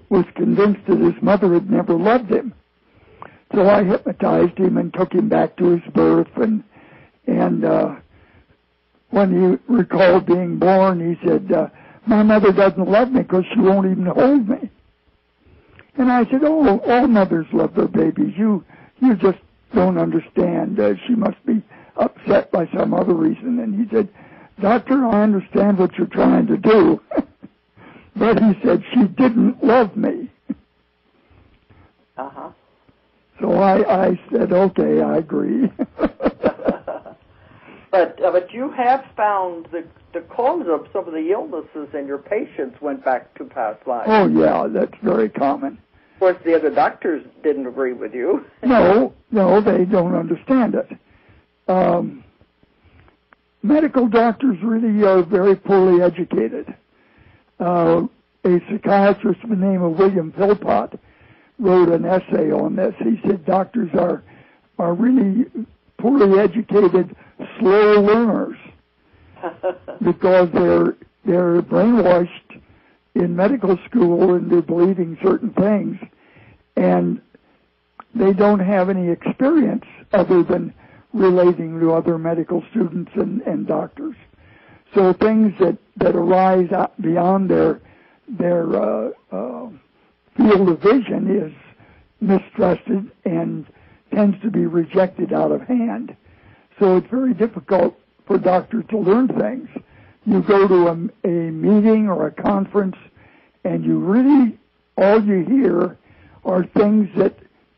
was convinced that his mother had never loved him. So I hypnotized him and took him back to his birth, and when he recalled being born, he said, my mother doesn't love me because she won't even hold me. And I said, oh, all mothers love their babies. You just don't understand. She must be upset by some other reason. And he said, Doctor, I understand what you're trying to do. But he said, she didn't love me. Uh-huh. So I said, okay, I agree. But you have found the cause of some of the illnesses in your patients went back to past lives. Oh, yeah, that's very common. Of course, the other doctors didn't agree with you. No, they don't understand it. Medical doctors really are very poorly educated. A psychiatrist by the name of William Philpott wrote an essay on this. He said doctors are really poorly educated, slow learners because they're brainwashed in medical school into believing certain things, and they don't have any experience other than relating to other medical students and doctors. So things that arise out beyond their field of vision is mistrusted and tends to be rejected out of hand. So it's very difficult for doctors to learn things. You go to a meeting or a conference, and you really, all you hear are things that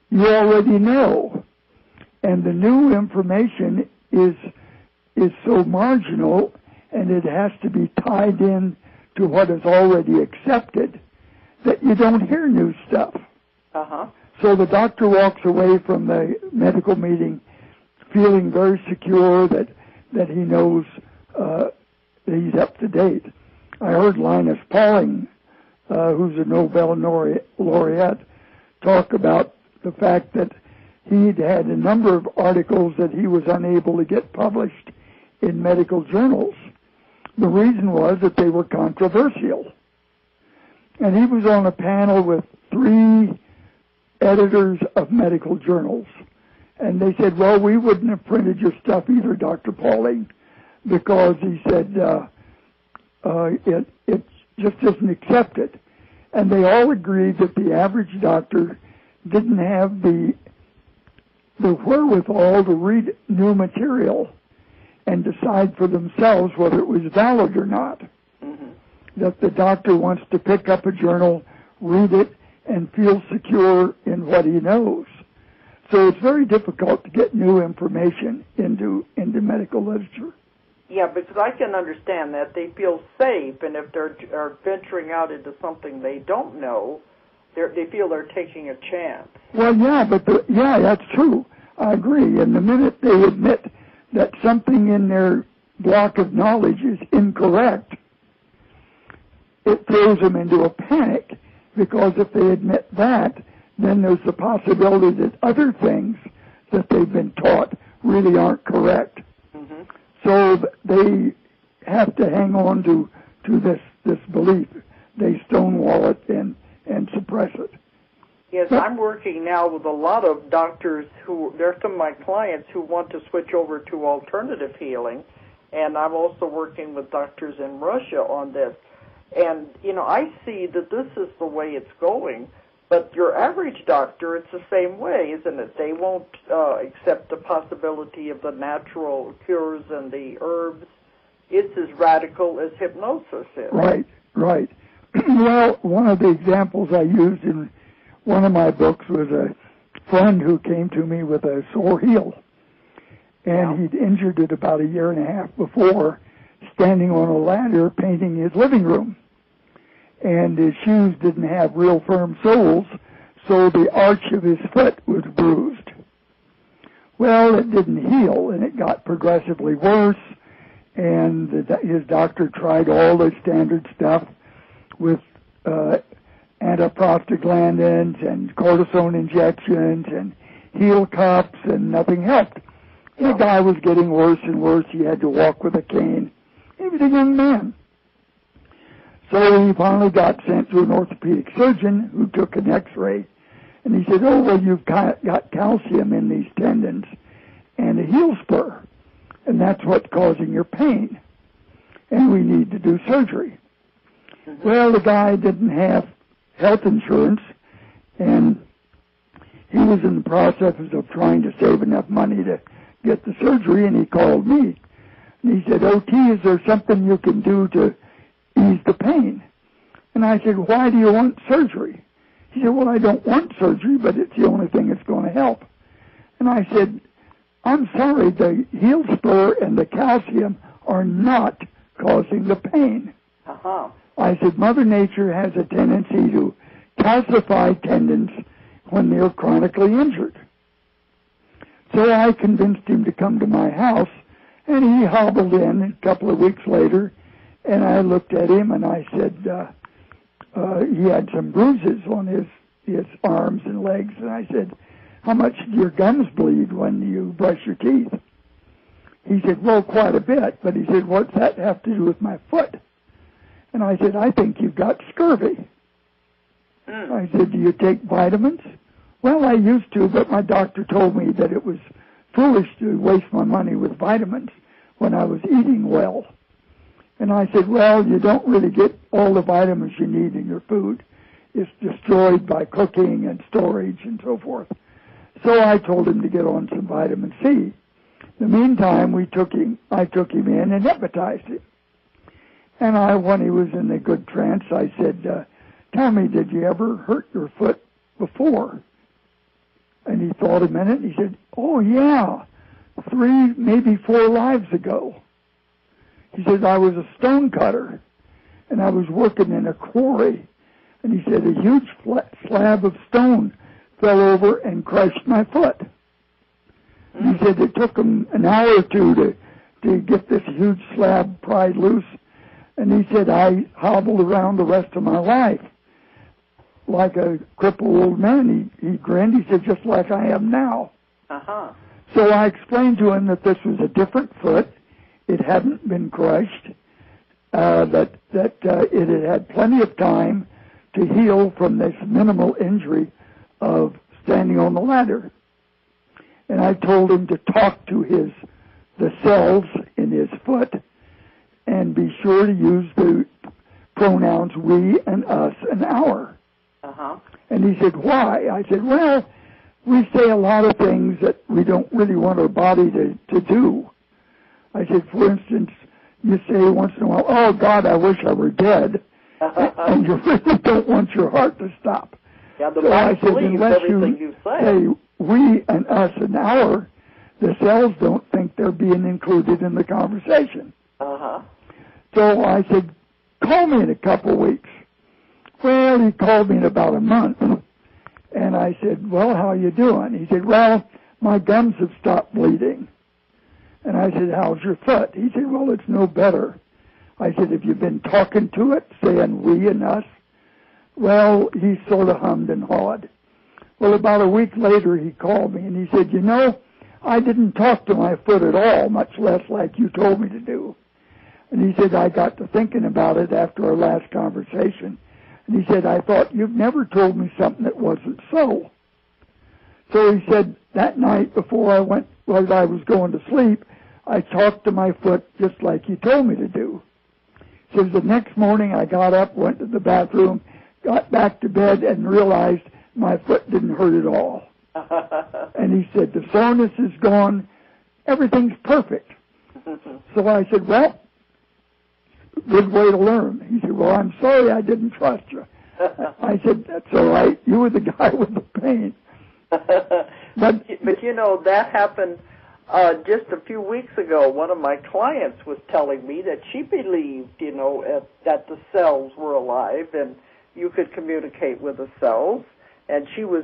you already know. And the new information is so marginal, and it has to be tied in to what is already accepted, that you don't hear new stuff. Uh-huh. So the doctor walks away from the medical meeting feeling very secure that he knows that he's up to date. I heard Linus Pauling, who's a Nobel laureate, talk about the fact that he'd had a number of articles that he was unable to get published in medical journals. The reason was that they were controversial. And he was on a panel with 3 editors of medical journals. And they said, well, we wouldn't have printed your stuff either, Dr. Pauling, because he said it just isn't accepted. And they all agreed that the average doctor didn't have the wherewithal to read new material and decide for themselves whether it was valid or not. Mm-hmm. That the doctor wants to pick up a journal, read it, and feel secure in what he knows. So it's very difficult to get new information into medical literature. Yeah, because I can understand that. They feel safe, and if they're venturing out into something they don't know, they feel they're taking a chance. Well, yeah, that's true. I agree. And the minute they admit that something in their block of knowledge is incorrect, it throws them into a panic, because if they admit that, then there's the possibility that other things that they've been taught really aren't correct. Mm-hmm. So they have to hang on to this belief. They stonewall it and suppress it. Yes, I'm working now with a lot of doctors they're some of my clients who want to switch over to alternative healing, and I'm also working with doctors in Russia on this. And, I see that this is the way it's going, but your average doctor, it's the same way, isn't it? They won't accept the possibility of the natural cures and the herbs. It's as radical as hypnosis is. Right. Well, one of the examples I used in one of my books was a friend who came to me with a sore heel, and he'd injured it about 1.5 years before, standing on a ladder painting his living room. And his shoes didn't have real firm soles, so the arch of his foot was bruised. Well, it didn't heal, and it got progressively worse, and his doctor tried all the standard stuff with antiprostaglandins and cortisone injections and heel cups, and nothing helped. The guy was getting worse and worse. He had to walk with a cane. He was a young man. So he finally got sent to an orthopedic surgeon who took an x-ray. And he said, oh, well, you've got calcium in these tendons and a heel spur. And that's what's causing your pain. And we need to do surgery. Well, the guy didn't have health insurance, and he was in the process of trying to save enough money to get the surgery, and he called me. And he said, OT, is there something you can do to ease the pain? And I said, why do you want surgery? He said, well, I don't want surgery, but it's the only thing that's going to help. And I said, I'm sorry, the heel spur and the calcium are not causing the pain. I said, Mother Nature has a tendency to calcify tendons when they're chronically injured. So I convinced him to come to my house, and he hobbled in a couple of weeks later, and I looked at him and I said, he had some bruises on his arms and legs, and I said, how much do your gums bleed when you brush your teeth? He said, well, quite a bit, but he said, what's that have to do with my foot? And I said, I think you've got scurvy. I said, do you take vitamins? Well, I used to, but my doctor told me that it was foolish to waste my money with vitamins when I was eating well. And I said, well, you don't really get all the vitamins you need in your food. It's destroyed by cooking and storage and so forth. So I told him to get on some vitamin C. In the meantime, I took him in and hypnotized him. And when he was in a good trance, I said, tell me, did you ever hurt your foot before? And he thought a minute, and he said, oh, yeah, 3, maybe 4 lives ago. He said, I was a stone cutter, and I was working in a quarry. And he said, a huge slab of stone fell over and crushed my foot. And he said it took him an hour or two to get this huge slab pried loose. And he said, I hobbled around the rest of my life like a crippled old man. He grinned. He said, just like I am now. So I explained to him that this was a different foot. It hadn't been crushed, that it had had plenty of time to heal from this minimal injury of standing on the ladder. And I told him to talk to the cells in his foot and be sure to use the pronouns we and us and our. And he said, why? I said, well, we say a lot of things that we don't really want our body to do. I said, for instance, you say once in a while, oh, God, I wish I were dead. And you really don't want your heart to stop. Yeah, the body believes everything you say. We and us and our, the cells don't think they're being included in the conversation. So I said, call me in a couple of weeks. Well, he called me in about a month. And I said, well, how are you doing? He said, well, my gums have stopped bleeding. And I said, how's your foot? He said, well, it's no better. I said, have you been talking to it, saying we and us? Well, he sort of hummed and hawed. Well, about a week later, he called me, and he said, you know, I didn't talk to my foot at all, much less like you told me to do. And he said, I got to thinking about it after our last conversation. And he said, I thought you've never told me something that wasn't so. So he said, that night before I was going to sleep, I talked to my foot just like you told me to do. So the next morning I got up, went to the bathroom, got back to bed, and realized my foot didn't hurt at all. And he said, the soreness is gone. Everything's perfect. So I said, well, good way to learn. He said, well, I'm sorry I didn't trust you. I said, that's all right. You were the guy with the pain. But you know, that happened just a few weeks ago. One of my clients was telling me that she believed, you know, that the cells were alive and you could communicate with the cells. And she was,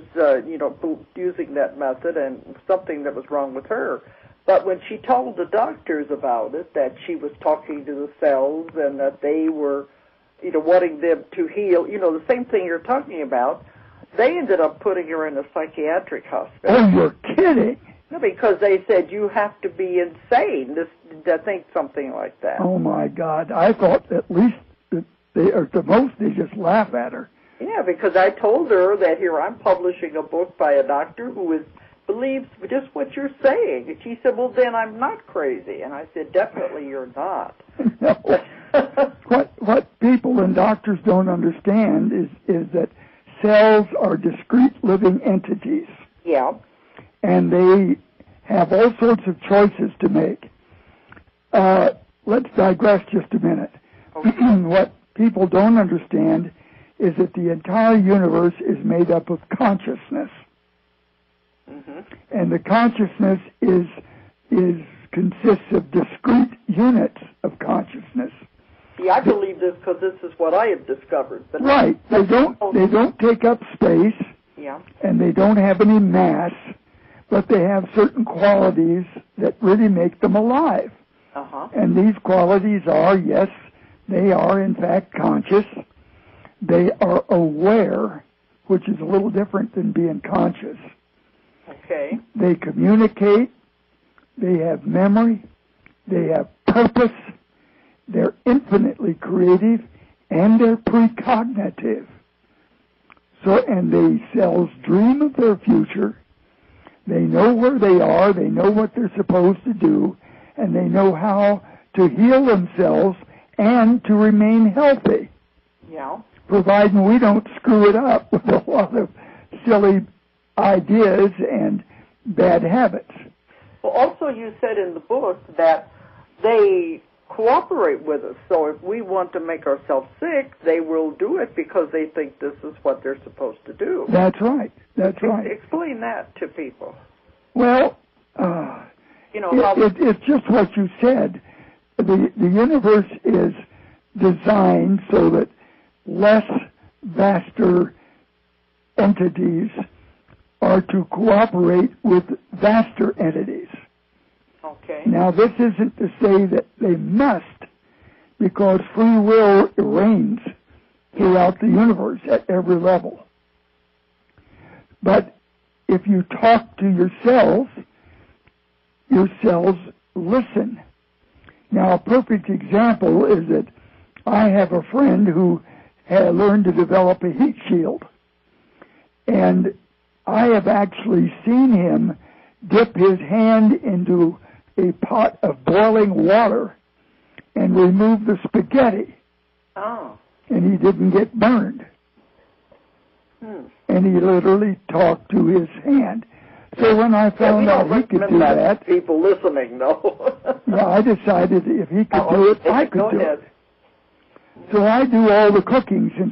using that method, and something that was wrong with her. But when she told the doctors about it, that she was talking to the cells and that they were, wanting them to heal, the same thing you're talking about, they ended up putting her in a psychiatric hospital. Oh, you're kidding. Because they said you have to be insane to think something like that. Oh, my God. I thought at least At the most, they just laugh at her. Yeah, because I told her that here I'm publishing a book by a doctor who believes just what you're saying. And she said, well, then I'm not crazy. And I said, definitely you're not. No. What people and doctors don't understand is that cells are discrete living entities. Yeah. And they have all sorts of choices to make. Let's digress just a minute. Okay. What people don't understand is that the entire universe is made up of consciousness. Mm-hmm. And the consciousness consists of discrete units of consciousness. See, I believe this because this is what I have discovered. But right. They don't take up space. Yeah. And they don't have any mass, but they have certain qualities that really make them alive. Uh-huh. And these qualities are, yes, they are in fact conscious. They are aware, which is a little different than being conscious. Okay. They communicate. They have memory. They have purpose. They're infinitely creative, and they're precognitive. So, and the cells dream of their future. They know where they are. They know what they're supposed to do, and they know how to heal themselves and to remain healthy. Yeah. Providing we don't screw it up with a lot of silly ideas and bad habits. Well, also you said in the book that they cooperate with us. So if we want to make ourselves sick, they will do it because they think this is what they're supposed to do. That's right. That's right. Explain that to people. Well, it's just what you said. The universe is designed so that less vaster entities are to cooperate with vaster entities. Okay. Now, this isn't to say that they must, because free will reigns throughout the universe at every level. But if you talk to your cells listen. Now, a perfect example is that I have a friend who had learned to develop a heat shield. And I have actually seen him dip his hand into a pot of boiling water and remove the spaghetti. Oh. And he didn't get burned. And he literally talked to his hand. So when I found out he could do that, people listening, though. yeah, I decided if he could do it, I could do it. So I do all the cooking since